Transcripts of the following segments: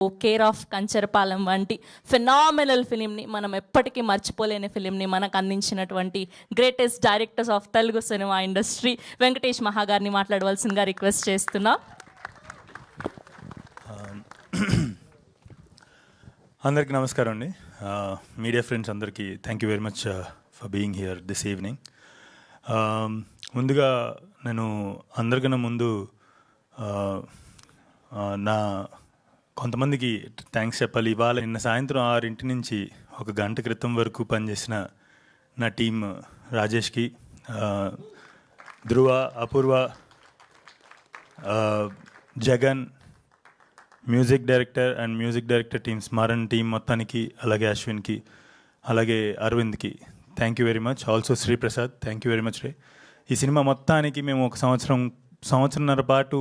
Care of Kancharapalem వంటి phenomenal ఫిలింని మనం ఎప్పటికీ మర్చిపోలేని ఫిలింని మనకు అందించినటువంటి greatest directors of Telugu cinema industry Venkatesh మహా గారిని మాట్లాడవలసిందిగా రిక్వెస్ట్ చేస్తున్నా. అందరికీ నమస్కారం అండి. మీడియా ఫ్రెండ్స్ అందరికీ thank you very much for being here this evening. ముందుగా నేను అందరికన్నా ముందు నా కొంతమందికి థ్యాంక్స్ చెప్పాలి. ఇవాళ నిన్న సాయంత్రం 6 నుంచి 1 గంట క్రితం వరకు పనిచేసిన నా టీం రాజేష్కి, Dhruva, Apoorva, Jagan, music director and music director team Smaran team మొత్తానికి, అలాగే అశ్విన్కి, అలాగే అరవింద్కి thank you very much. Also Sriprasad thank you very much రే. ఈ సినిమా మొత్తానికి మేము ఒక సంవత్సరంన్నర పాటు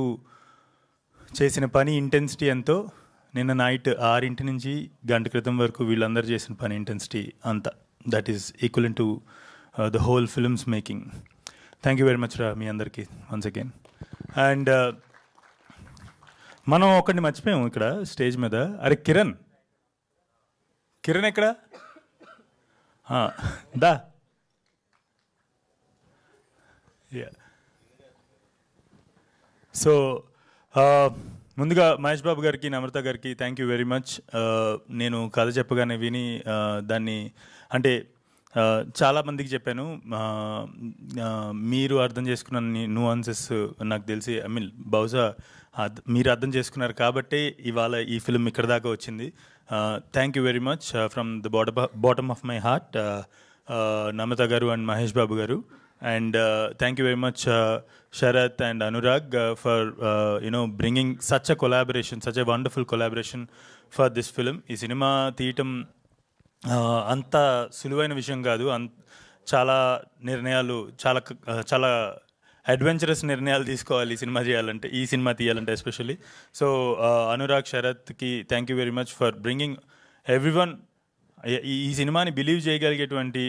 చేసిన పని ఇంటెన్సిటీ ఎంతో నిన్న నైట్ 6 నుంచి గంట క్రితం వరకు వీళ్ళందరూ చేసిన పని ఇంటెన్సిటీ అంత, that is equal to the whole films making. Thank you very much రా మీ అందరికీ వన్స్ అగైన్. అండ్ మనం ఒకరిని మర్చిపోయాము ఇక్కడ స్టేజ్ మీద. అరే కిరణ్ ఎక్కడ? దా. సో ముందుగా మహేష్ బాబు గారికి, నమ్రత గారికి థ్యాంక్ యూ వెరీ మచ్. నేను కథ చెప్పగానే విని దాన్ని అంటే చాలామందికి చెప్పాను. మీరు అర్థం చేసుకున్న న్యూఆన్సెస్ నాకు తెలిసి, ఐ మీన్ బహుశా మీరు అర్థం చేసుకున్నారు కాబట్టే ఇవాళ ఈ ఫిల్మ్ ఇక్కడ దాకా వచ్చింది. Thank you very much from the bottom of my heart Namrata garu and Mahesh Babu గారు. And thank you very much Sharath and Anurag for bringing such a collaboration, such a wonderful collaboration for this film. ఈ cinema తీయటం అంత సులువైన విషయం కాదు. చాలా నిర్ణయాలు, చాలా అడ్వెంచరస్ నిర్ణయాలు తీసుకోవాలి ఈ సినిమా చేయాలంటే, ఈ సినిమా తీయాలంటే ఎస్పెషల్లీ. సో అనురాగ్, శరత్కి thank you very much for bringing everyone. ఈ సినిమాని బిలీవ్ చేయగలిగేటువంటి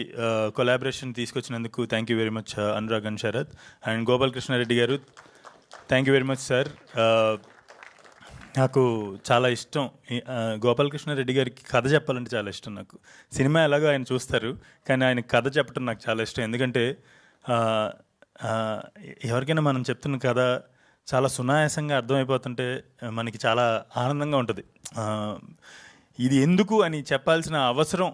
కొలాబరేషన్ తీసుకొచ్చినందుకు thank you very much Anurag and Sarath. And Gopalakrishna Reddy garu thank you very much sir. నాకు చాలా ఇష్టం గోపాలకృష్ణారెడ్డి గారికి కథ చెప్పాలంటే చాలా ఇష్టం నాకు. సినిమా ఎలాగో ఆయన చూస్తారు, కానీ ఆయన కథ చెప్పడం నాకు చాలా ఇష్టం. ఎందుకంటే ఎవరికైనా మనం చెప్తున్న కథ చాలా సునాయాసంగా అర్థమైపోతుంటే మనకి చాలా ఆనందంగా ఉంటుంది. ఇది ఎందుకు అని చెప్పాల్సిన అవసరం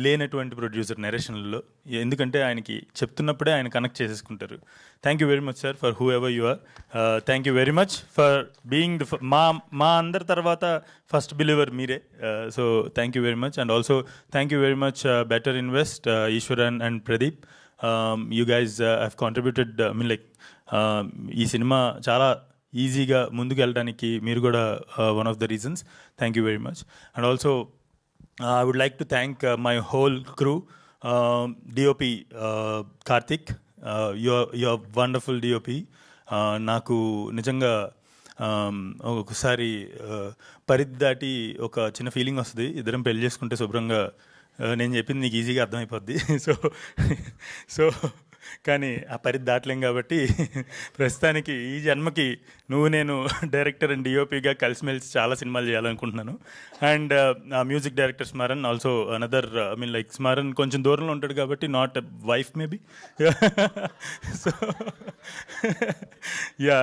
లేనటువంటి ప్రొడ్యూసర్ నెరేషన్లలో, ఎందుకంటే ఆయనకి చెప్తున్నప్పుడే ఆయన కనెక్ట్ చేసేసుకుంటారు. Thank you very much sir for whoever you are. Thank you very much for being మా అందరి తర్వాత ఫస్ట్ బిలీవర్ మీరే. So thank you very much. And also thank you very much better invest, Eswaran and Pradeep. You guys have contributed. I mean like ఈ cinema చాలా ఈజీగా ముందుకు వెళ్ళడానికి మీరు కూడా one of the reasons. Thank you very much. And also I would like to thank my whole crew. DOP Karthik, your wonderful DOP. నాకు నిజంగా ఒకసారి పరిధి దాటి ఒక చిన్న ఫీలింగ్ వస్తుంది, ఇద్దరం పెళ్లి చేసుకుంటే శుభ్రంగా నేను చెప్పింది నీకు ఈజీగా అర్థమైపోద్ది. సో కానీ ఆ పరిధి దాటలేం కాబట్టి ప్రస్తుతానికి ఈ జన్మకి నేను డైరెక్టర్ అండ్ డిఓపిగా కలిసిమెలిసి చాలా సినిమాలు చేయాలనుకుంటున్నాను. And music director Smaran also another. I mean like Smaran కొంచెం దూరంలో ఉంటాడు కాబట్టి not wife maybe. So yeah,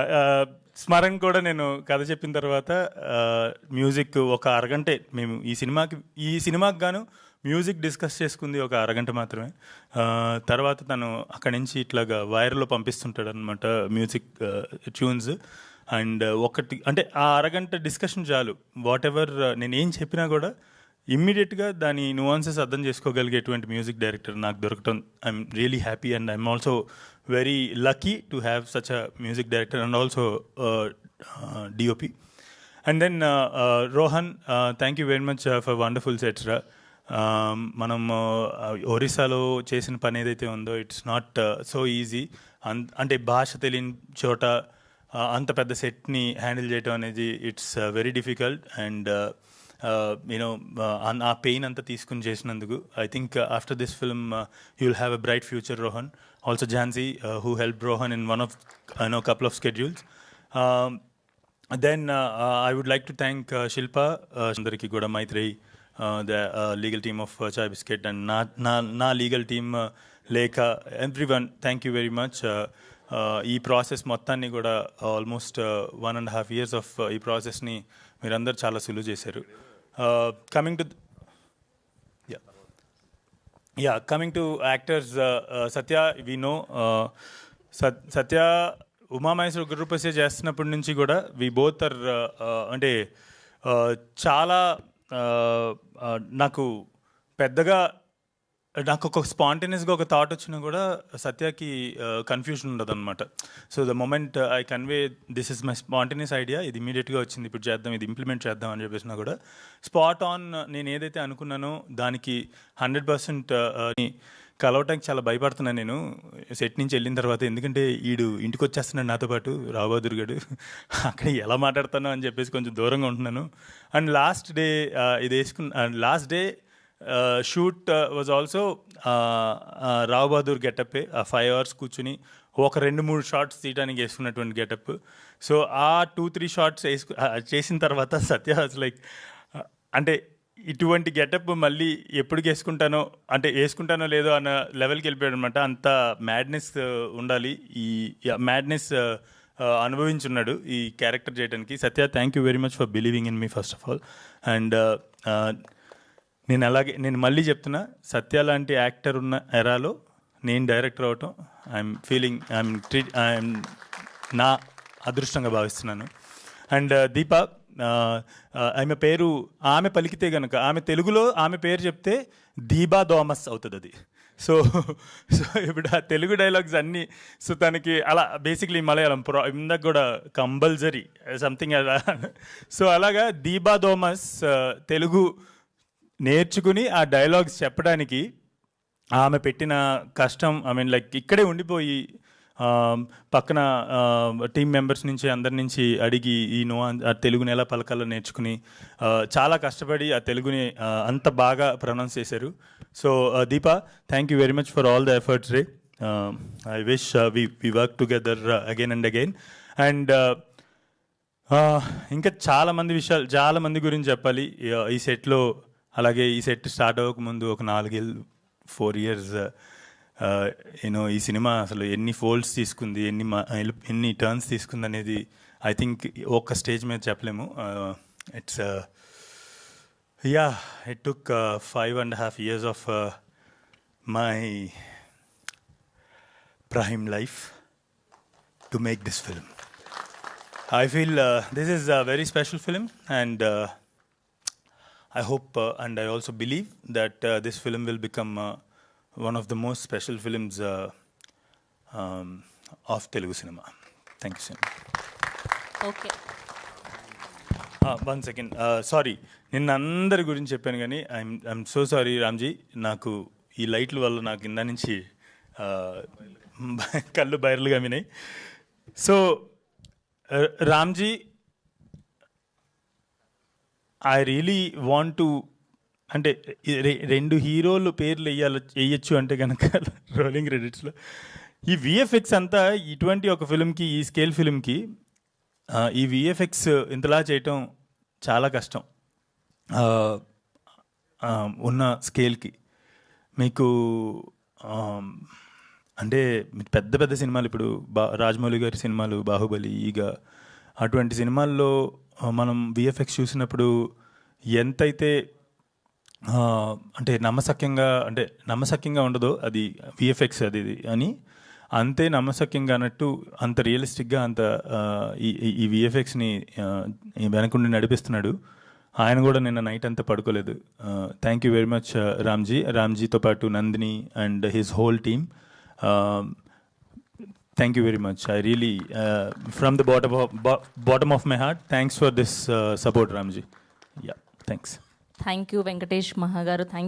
Smaran కూడా నేను కథ చెప్పిన తర్వాత మ్యూజిక్ ఒక అరగంటే మేము ఈ సినిమాకి గాను మ్యూజిక్ డిస్కస్ చేసుకుంది ఒక అరగంట మాత్రమే. తర్వాత తను అక్కడి నుంచి ఇట్లాగా వైర్లో పంపిస్తుంటాడు అనమాట మ్యూజిక్ ట్యూన్స్. అండ్ ఒకటి అంటే ఆ అరగంట డిస్కషన్ చాలు. వాట్ ఎవర్ నేను ఏం చెప్పినా కూడా ఇమ్మీడియట్గా దాని nuances అర్థం చేసుకోగలిగేటువంటి మ్యూజిక్ డైరెక్టర్ నాకు దొరకటం I'm really happy. And I'm also very lucky to have such a music director and also DOP. And then Rohan, thank you very much for wonderful sets రా. మనం ఒరిస్సాలో చేసిన పని ఏదైతే ఉందో ఇట్స్ నాట్ సో ఈజీ. అంటే భాష తెలియని చోట అంత పెద్ద సెట్ని హ్యాండిల్ చేయడం అనేది ఇట్స్ వెరీ డిఫికల్ట్. అండ్ ఆ పెయిన్ అంతా తీసుకుని చేసినందుకు I think after this film you will have a bright future. Rohan, also Jhansi, who helped Rohan in one of couple of schedules. Then I would like to thank Shilpa, Sundariki Goda Maitreyi, the legal team of Chai Biscuit, and na legal team, Lekha, everyone. Thank you very much. ఈ process మొత్తాన్ని కూడా almost 1.5 years of ఈ ప్రాసెస్ని మీరందరూ చాలా సులువు చేశారు. Coming to coming to actors, Satya, we know Satya Umamaheswara Guruprasad చేస్తున్నప్పటి నుంచి కూడా వి బోత్ ఆర్ అంటే చాలా నాకు పెద్దగా ఒక స్పాంటేనియస్గా ఒక థాట్ వచ్చినా కూడా సత్యకి కన్ఫ్యూజన్ ఉండదు అనమాట. So the moment I convey this is my spontaneous idea, ఇది ఇమీడియట్గా వచ్చింది, ఇప్పుడు చేద్దాం, ఇది ఇంప్లిమెంట్ చేద్దాం అని చెప్పేసినా కూడా స్పాట్ ఆన్ నేను ఏదైతే అనుకున్నానో దానికి 100% కలవటానికి చాలా భయపడుతున్నాను నేను సెట్ నుంచి వెళ్ళిన తర్వాత. ఎందుకంటే ఈడు ఇంటికి వచ్చేస్తున్నాడు నాతో పాటు, రావుబహదూర్ గడు, అక్కడ ఎలా మాట్లాడతాను అని చెప్పేసి కొంచెం దూరంగా ఉంటున్నాను. అండ్ లాస్ట్ డే ఇది వేసుకున్న last day shoot was also Rao Bahadur గెటప్పే. ఆ 5 hours కూర్చుని ఒక 2-3 షార్ట్స్ తీయడానికి వేసుకున్నటువంటి గెటప్. సో ఆ 2-3 షార్ట్స్ చేసిన తర్వాత సత్య వాజ్ లైక్, అంటే ఇటువంటి గెటప్ మళ్ళీ ఎప్పుడు వేసుకుంటానో లేదో అన్న లెవెల్కి వెళ్ళిపోయాడు అనమాట. అంత మ్యాడ్నెస్ ఉండాలి, ఈ మ్యాడ్నెస్ అనుభవించున్నాడు ఈ క్యారెక్టర్ చేయడానికి. Satya, thank you very much for believing in me first of all. And నేను మళ్ళీ చెప్తున్నా, సత్య లాంటి యాక్టర్ ఉన్న ఎరాలో నేను డైరెక్టర్ అవటం ఐఎమ్ నా అదృష్టంగా భావిస్తున్నాను. అండ్ దీప, ఆమె పలికితే కనుక, ఆమె తెలుగులో ఆమె పేరు చెప్తే దీబా థామస్ అవుతుంది అది. సో ఇప్పుడు ఆ తెలుగు డైలాగ్స్ అన్నీ, సో తనకి అలా బేసిక్లీ మలయాళం ఇందాక కూడా కంపల్సరీ సంథింగ్ అలా. సో అలాగా దీబా థామస్ తెలుగు నేర్చుకుని ఆ డైలాగ్స్ చెప్పడానికి ఆమె పెట్టిన కష్టం, లైక్ ఇక్కడే ఉండిపోయి పక్కన టీం మెంబర్స్ నుంచి అందరి నుంచి అడిగి ఆ తెలుగుని ఎలా పలకాలో నేర్చుకుని చాలా కష్టపడి ఆ తెలుగుని అంత బాగా ప్రొనౌన్స్ చేశారు. So Deepa, thank you very much for all the efforts రే. I wish we work together again and again. And ఇంకా చాలా మంది గురించి చెప్పాలి ఈ సెట్లో. అలాగే ఈ సెట్ స్టార్ట్ అవ్వకముందు ఒక 4 years ఈ సినిమా అసలు ఎన్ని ఫోల్డ్స్ తీసుకుంది, ఎన్ని టర్న్స్ తీసుకుంది అనేది ఐ థింక్ ఒక్క స్టేజ్ మీద చెప్పలేము. It took 5.5 years of my prime life to make this film. I feel this is a very special film, and I hope and I also believe that this film will become one of the most special films of Telugu cinema. Thank you so much. Okay. 1 second. Sorry, నిన్న అందరి గురించి చెప్పాను కానీ I'm so sorry Ramji. నాకు ఈ లైట్ల వల్ల నాకు కింద నుంచి కళ్ళు బైర్లుగా వినాయి. So Ramji, I really want to, అంటే 2 హీరోలు పేర్లు వేయచ్చు అంటే కనుక రోలింగ్ క్రెడిట్స్లో ఈ విఎఫ్ఎక్స్ అంతా ఇటువంటి ఒక ఫిల్మ్కి, ఈ స్కేల్ ఫిల్మ్కి ఈ విఎఫ్ఎక్స్ ఇంతలా చేయటం చాలా కష్టం ఉన్న స్కేల్కి. మీకు అంటే పెద్ద పెద్ద సినిమాలు, ఇప్పుడు రాజమౌళి గారి సినిమాలు, బాహుబలి, ఈగ, అటువంటి సినిమాల్లో మనం విఎఫ్ఎక్స్ చూసినప్పుడు ఎంతైతే అంటే నమ్మశక్యంగా ఉండదో అది విఎఫ్ఎక్స్ అది అని, అంతే నమ్మశక్యంగా అన్నట్టు అంత రియలిస్టిక్గా అంత ఈ విఎఫ్ఎక్స్ని వెనకుండి నడిపిస్తున్నాడు. ఆయన కూడా నిన్న నైట్ అంతా పడుకోలేదు. థ్యాంక్ యూ వెరీ మచ్ రామ్జీతో పాటు Nandini and his whole team. Thank you very much. I really, from the bottom of my heart, thanks for this support, Ramji. Yeah, thanks. Thank you, Venkatesh Mahagaru. Thank